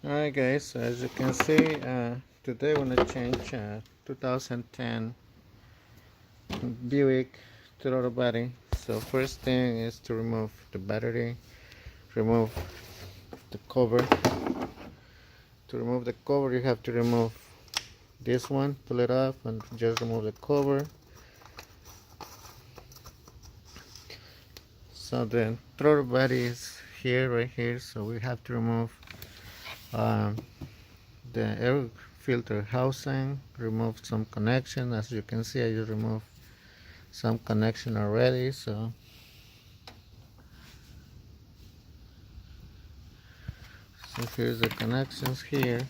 Alright guys, so as you can see, today we're gonna change 2010 Buick throttle body. So first thing is to remove the battery, remove the cover. To remove the cover you have to remove this one, pull it off and just remove the cover. So the throttle body is here, right here, so we have to remove um, the air filter housing, remove some connection. As you can see, I just removed some connection already. So here's the connections here.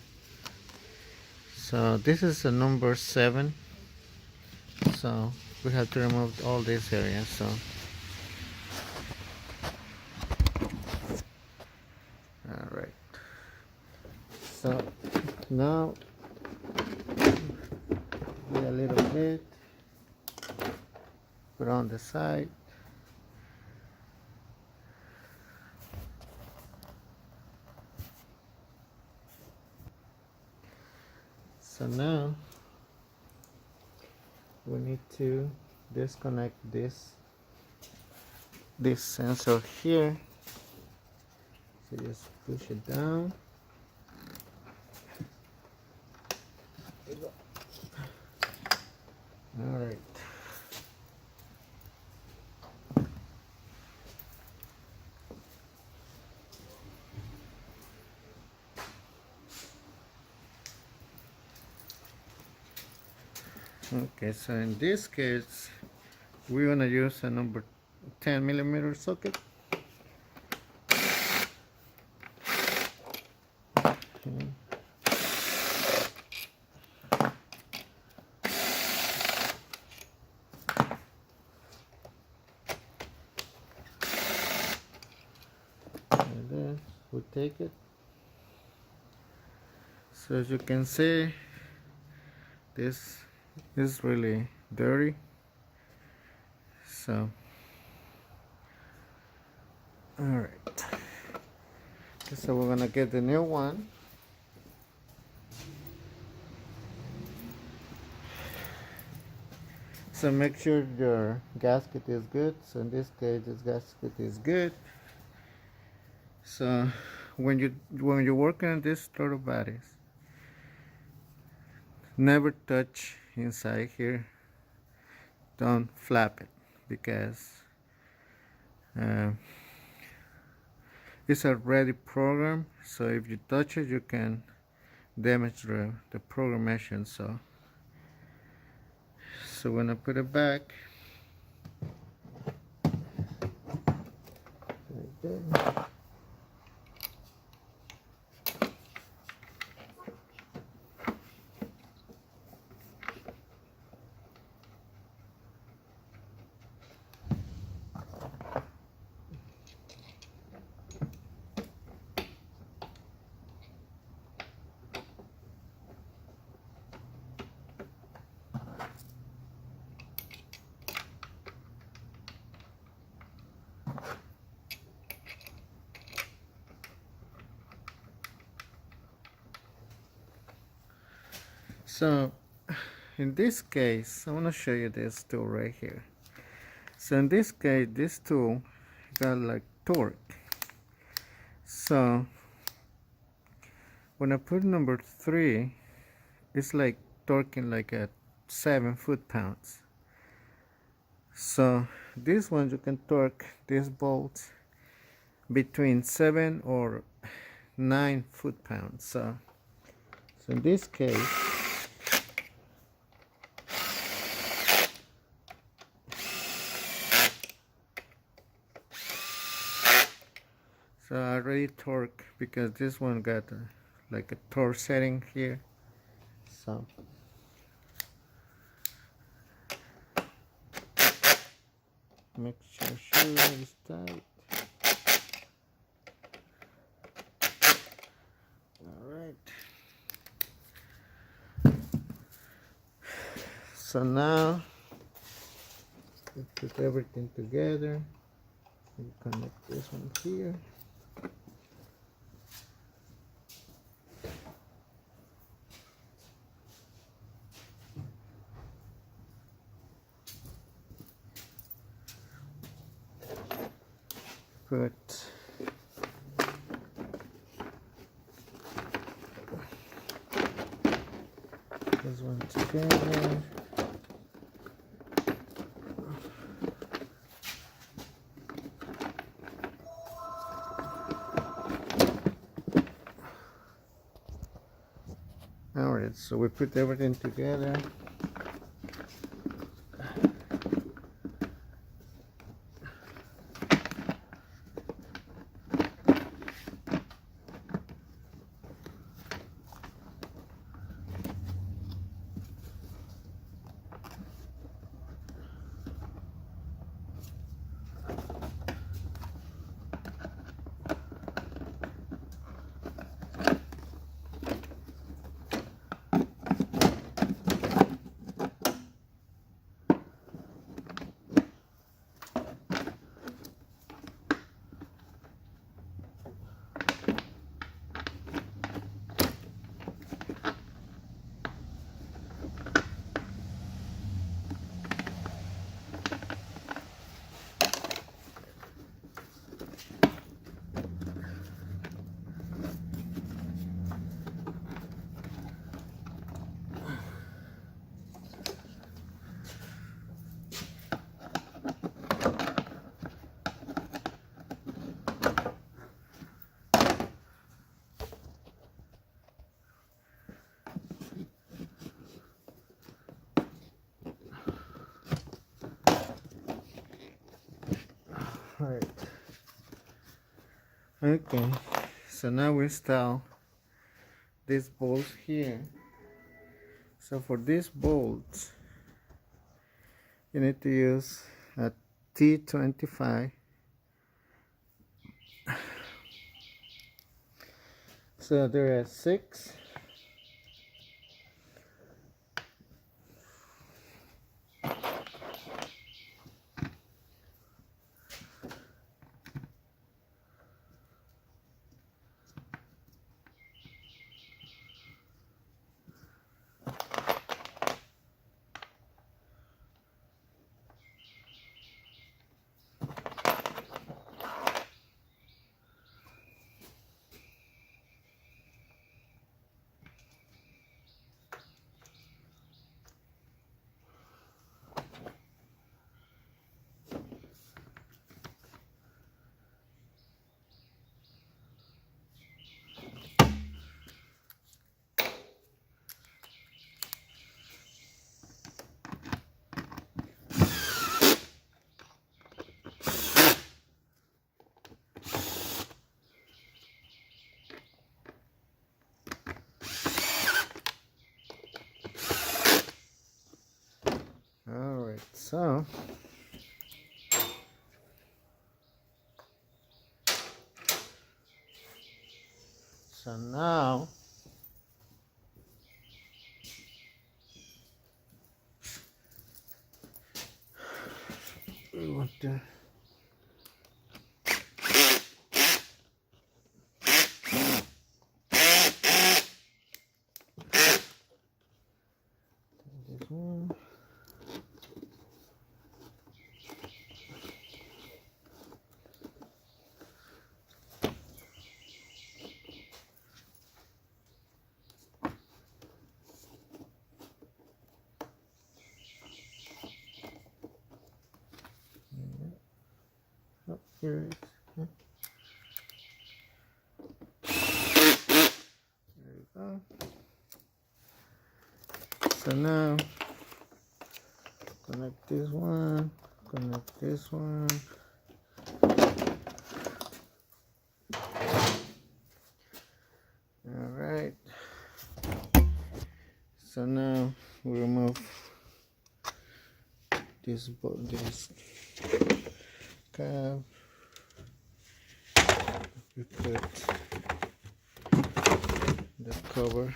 So this is a number 7, so we have to remove all these areas. So all right, so now a little bit, put on the side. So now we need to disconnect this sensor here. So just push it down. All right. Okay, so in this case, we're gonna use a number 10 millimeter socket. Okay. And then we take it. So as you can see, this is really dirty. So all right, so we're gonna get the new one. So make sure your gasket is good. So in this case, this gasket is good. So when you're working on these throttle bodies, never touch inside here. Don't flap it, because it's already programmed. So if you touch it, you can damage the programmation. So when I put it back, right there. So in this case, I want to show you this tool right here. So in this case, this tool got like torque. So when I put number 3, it's like torquing like at 7 foot-pounds. So this one you can torque these bolts between 7 or 9 foot-pounds. So in this case, so I already torque, because this one got like a torque setting here. So make sure shoe is tight. All right. So now we put everything together. We connect this one here. put this one together. Alright, so we put everything together. Alright. Okay, so now we install these bolts here. So for these bolts, you need to use a T25. So there are 6. Alright, so now we want to this one. Oh, here it is. There we go. So now connect this one, connect this one. Alright. So now we remove this cap. We put the cover.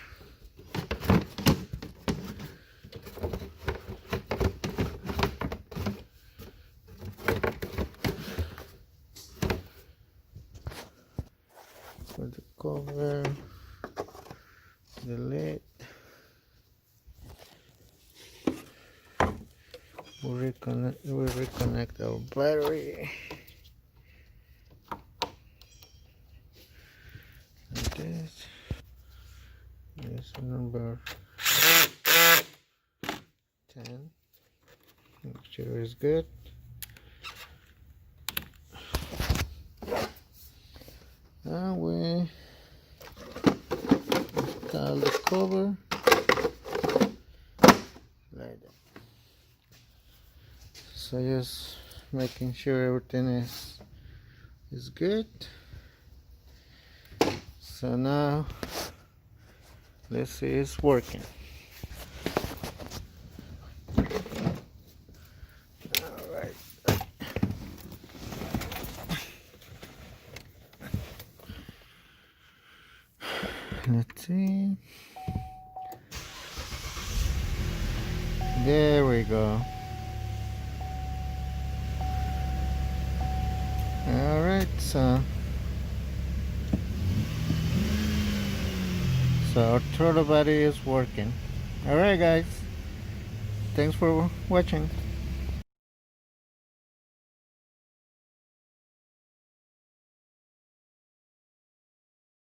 Put the cover, the lid. We'll reconnect our battery. number 10. Make sure it's good. And we install the cover like that. So just making sure everything is good. So now let's see it's working. Alright. Let's see. There we go. Alright, so our throttle body is working. Alright guys, thanks for watching.